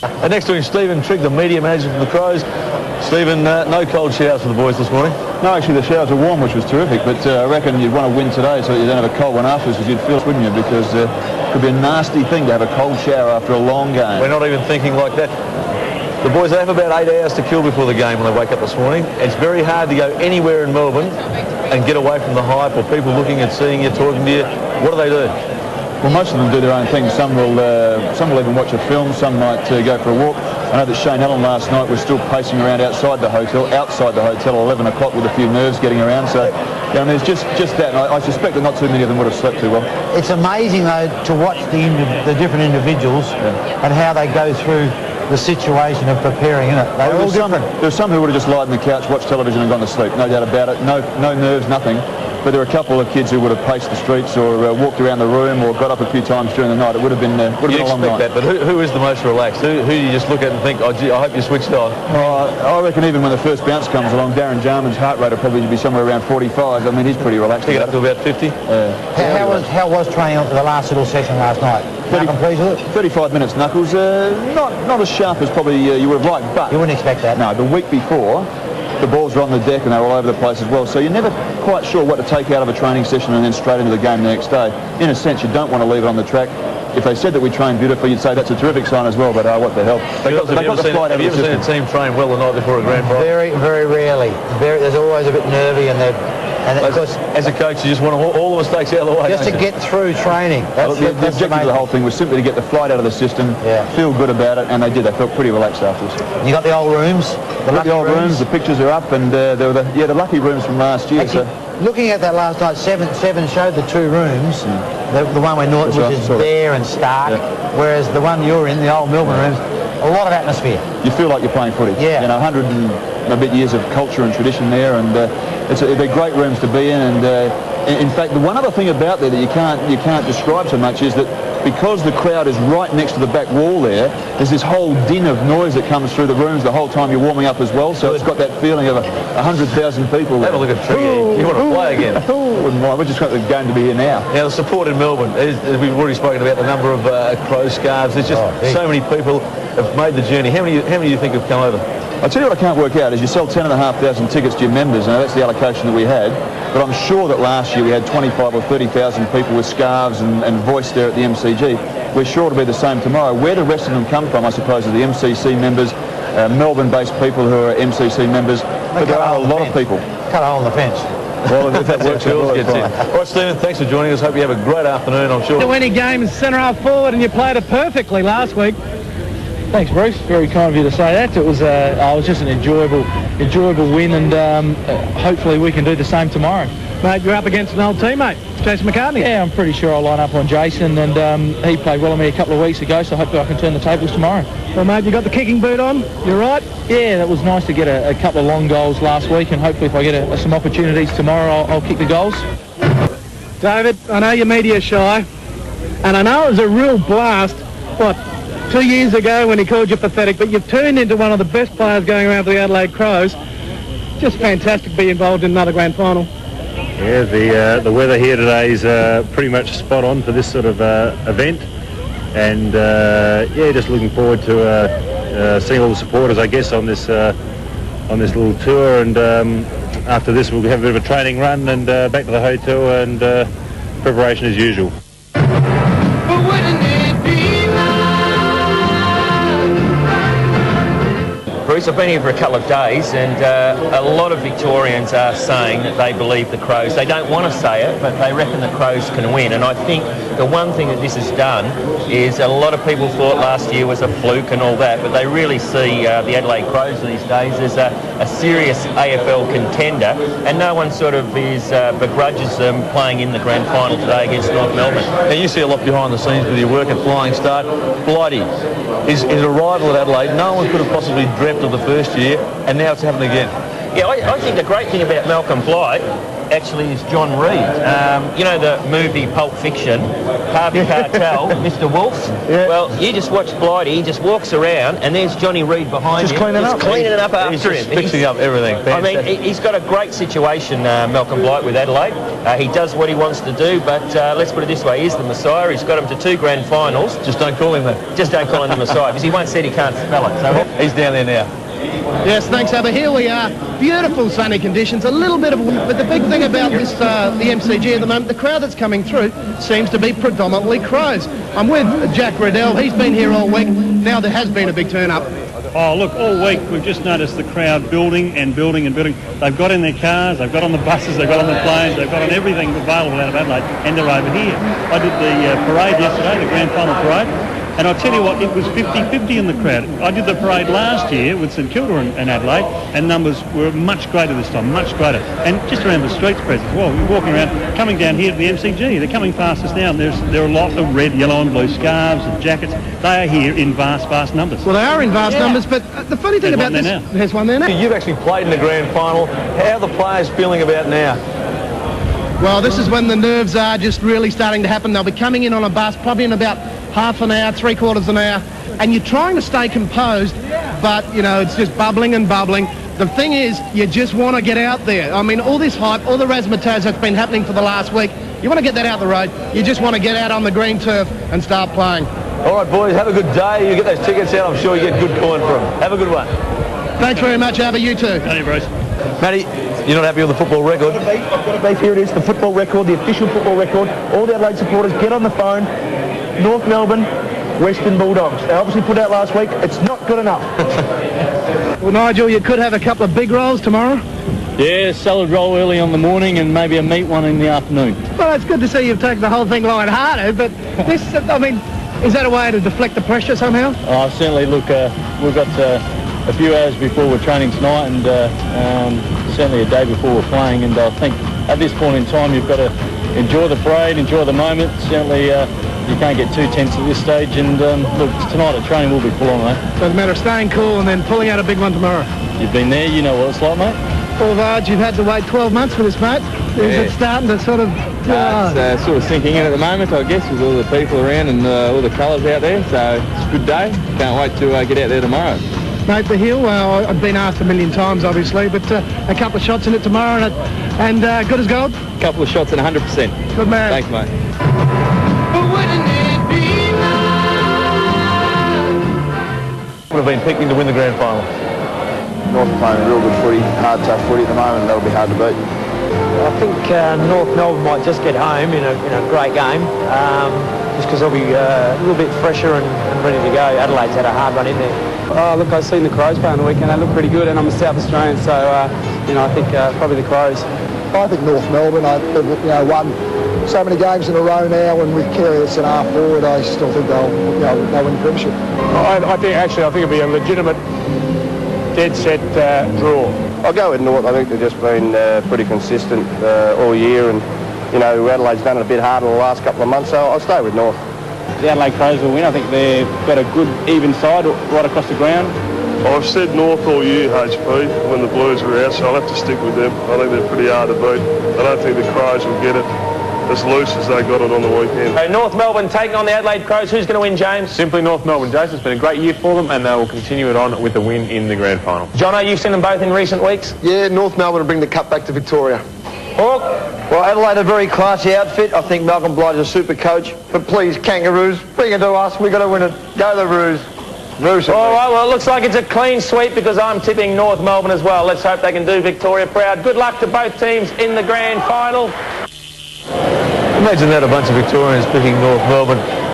And next to him, Stephen Trigg, the media manager for the Crows. Stephen, no cold showers for the boys this morning? No, actually the showers were warm, which was terrific, but I reckon you'd want to win today so that you don't have a cold one afterwards, because you'd feel it, wouldn't you? Because it could be a nasty thing to have a cold shower after a long game. We're not even thinking like that. The boys have about 8 hours to kill before the game when they wake up this morning. It's very hard to go anywhere in Melbourne and get away from the hype or people looking and seeing you, talking to you. What do? Well, most of them do their own thing. Some will even watch a film. Some might go for a walk. I know that Shane Allen last night was still pacing around outside the hotel at 11 o'clock with a few nerves getting around. So, yeah, I mean, it's just that. And I suspect that not too many of them would have slept too well. It's amazing, though, to watch the different individuals and how they go through the situation of preparing, isn't it? They're all different. There's some who would have just lied on the couch, watched television and gone to sleep. No doubt about it. No nerves, nothing. But there are a couple of kids who would have paced the streets or walked around the room or got up a few times during the night. It would have been a long night. That, but who is the most relaxed? Who do you just look at and think, oh, gee, I hope you switched on? I reckon even when the first bounce comes along, Darren Jarman's heart rate will probably be somewhere around 45. I mean, he's pretty relaxed. He got up to about 50? How was training on the last little session last night? 35 minutes, Knuckles. Not as sharp as probably you would have liked, but... You wouldn't expect that. No, the week before, the balls were on the deck and they were all over the place as well. So you're never quite sure what to take out of a training session and then straight into the game the next day. In a sense, you don't want to leave it on the track. If they said that we trained beautifully, you'd say that's a terrific sign as well, but what the hell. Have you ever seen a team train well the night before a grand final? Very, very rarely. There's always a bit nervy and of course, as a coach, you just want all the mistakes out of the way. Just to get through training. The objective of the whole thing was simply to get the flight out of the system, feel good about it, and they did. They felt pretty relaxed afterwards. You got the old rooms? The old rooms, the pictures are up, and they were the lucky rooms from last year. Actually, looking at that last night, Seven showed the two rooms, the one where North, which is bare and stark, whereas the one you're in, the old Melbourne rooms, a lot of atmosphere. You feel like you're playing footy. Yeah. 100 and a bit years of culture and tradition there, and they're great rooms to be in. And in fact, the one other thing about there that you can't describe so much is that because the crowd is right next to the back wall there's this whole din of noise that comes through the rooms the whole time you're warming up as well. So it's got that feeling of 100,000 people there. Have a look at Triggy. You want to play again? Wouldn't mind. We're just got the game to be here now. Now, the support in Melbourne, as we've already spoken about the number of Crow scarves. There's just so many people have made the journey. How many do you think have come over? I'll tell you what I can't work out is you sell 10,500 tickets to your members, and that's the allocation that we had. But I'm sure that last year we had 25 or 30,000 people with scarves and voice there at the MCG. We're sure to be the same tomorrow. Where the rest of them come from, I suppose, are the MCC members, Melbourne-based people who are MCC members. But there are a lot of people. Cut a hole in the fence. Well, if that works, Jules gets in. All right, Stephen, thanks for joining us. Hope you have a great afternoon, I'm sure. The winning game is centre half forward, and you played it perfectly last week. Thanks, Bruce. Very kind of you to say that. It was just an enjoyable win, and hopefully we can do the same tomorrow. Mate, you're up against an old teammate, Jason McCartney. Yeah, I'm pretty sure I'll line up on Jason, and he played well on me a couple of weeks ago, so hopefully I can turn the tables tomorrow. Well, mate, you got the kicking boot on. You're right. Yeah, that was nice to get a couple of long goals last week, and hopefully if I get some opportunities tomorrow, I'll kick the goals. David, I know you're media shy, and I know it was a real blast, 2 years ago when he called you pathetic, but you've turned into one of the best players going around for the Adelaide Crows. Just fantastic to be involved in another grand final. Yeah, the weather here today is pretty much spot on for this sort of event, and just looking forward to seeing all the supporters, I guess, on this little tour. And after this, we'll have a bit of a training run and back to the hotel and preparation as usual. Bruce, I've been here for a couple of days, and a lot of Victorians are saying that they believe the Crows. They don't want to say it, but they reckon the Crows can win. And I think the one thing that this has done is a lot of people thought last year was a fluke and all that, but they really see the Adelaide Crows these days as a serious AFL contender, and no one sort of begrudges them playing in the grand final today against North Melbourne. Now, you see a lot behind the scenes with your work at Flying Start. Blighty, his arrival at Adelaide, no one could have possibly dreamt of the first year, and now it's happening again. Yeah, I think the great thing about Malcolm Blight actually is John Reed. You know the movie Pulp Fiction, Harvey Cartel, Mr. Wolf? Yeah. Well, you just watch Blighty, he just walks around and there's Johnny Reed behind Just him. cleaning up. Cleaning it up after He's him. just fixing up everything. I mean, he's got a great situation, Malcolm Blight, with Adelaide. He does what he wants to do, but let's put it this way, he's the Messiah. He's got him to 2 grand finals. Just don't call him that. Just don't call him the Messiah, because he once said he can't spell it. So He's down there now. Yes, thanks, Abba. Here we are. Beautiful sunny conditions, a little bit of wind, but the big thing about this, the MCG at the moment, the crowd that's coming through seems to be predominantly Crows. I'm with Jack Riddell. He's been here all week. Now there has been a big turn-up. Oh, look, all week we've just noticed the crowd building and building and building. They've got in their cars, they've got on the buses, they've got on the planes, they've got on everything available out of Adelaide, and they're over here. I did the parade yesterday, the grand final parade, and I'll tell you what, it was 50-50 in the crowd. I did the parade last year with St Kilda and Adelaide, and numbers were much greater this time, much greater. And just around the streets, Prez, as well. You're walking around, coming down here to the MCG, they're coming past us now, and there are a lot of red, yellow and blue scarves and jackets. They are here in vast, vast numbers. Well, they are in vast numbers, but the funny thing about this... There's one there now. You've actually played in the grand final. How are the players feeling about now? Well, this is when the nerves are just really starting to happen. They'll be coming in on a bus, probably in about half an hour, 3/4 an hour, and you're trying to stay composed, but, you know, it's just bubbling and bubbling. The thing is, you just want to get out there. I mean, all this hype, all the razzmatazz that's been happening for the last week, you want to get that out the road. You just want to get out on the green turf and start playing. All right, boys, have a good day. You get those tickets out, I'm sure you get good coin for them. Have a good one. Thanks very much, Abba. You too. Hey, Bruce. Matty, you're not happy with the football record? I've got to be. Here it is, the football record, the official football record. All the Adelaide supporters, get on the phone. North Melbourne, Western Bulldogs. They obviously put out last week. It's not good enough. Well, Nigel, you could have a couple of big rolls tomorrow. Yeah, salad roll early on the morning and maybe a meat one in the afternoon. Well, it's good to see you've taken the whole thing light-hearted, but this, I mean, is that a way to deflect the pressure somehow? Oh, certainly, look, we've got a few hours before we're training tonight and certainly a day before we're playing, and I think at this point in time you've got to enjoy the parade, enjoy the moment. Certainly you can't get too tense at this stage, and look, tonight at training will be full on, mate. So it's a matter of staying cool and then pulling out a big one tomorrow. You've been there, you know what it's like, mate. Well, Varge, you've had to wait 12 months for this, mate. Is it starting to sort of... It's sort of sinking in at the moment, I guess, with all the people around and all the colours out there. So it's a good day. Can't wait to get out there tomorrow. Mate, the hill, I've been asked a million times, obviously, but a couple of shots in it tomorrow and good as gold? A couple of shots and 100%. Good man. Thanks, mate. Would have been picking to win the grand final. North playing real good footy, hard, tough footy at the moment, and that'll be hard to beat. I think North Melbourne might just get home in a great game, just because they'll be a little bit fresher and ready to go. Adelaide's had a hard run in there. Oh, look, I've seen the Crows play on the weekend. They look pretty good, and I'm a South Australian, so, I think probably the Crows. I think North Melbourne, they've won so many games in a row now, and with Kyrgios and half forward, I still think they'll win the premiership. I think it'll be a legitimate dead set draw. I'll go with North. I think they've just been pretty consistent all year, and Adelaide's done it a bit harder the last couple of months, so I'll stay with North. The Adelaide Crows will win. I think they've got a good even side right across the ground. I've said North all year, HP, when the Blues were out, so I'll have to stick with them. I think they're pretty hard to beat. I don't think the Crows will get it as loose as they got it on the weekend. So North Melbourne taking on the Adelaide Crows. Who's going to win, James? Simply North Melbourne, Jason. It's been a great year for them, and they will continue it on with a win in the grand final. Jono, you've seen them both in recent weeks? Yeah, North Melbourne will bring the cup back to Victoria. Hawk? Well, Adelaide a very classy outfit. I think Malcolm Blight is a super coach. But please, Kangaroos, bring it to us. We've got to win it. Go the Roos. All right, well, it looks like it's a clean sweep because I'm tipping North Melbourne as well. Let's hope they can do Victoria proud. Good luck to both teams in the grand final. Imagine that, a bunch of Victorians picking North Melbourne.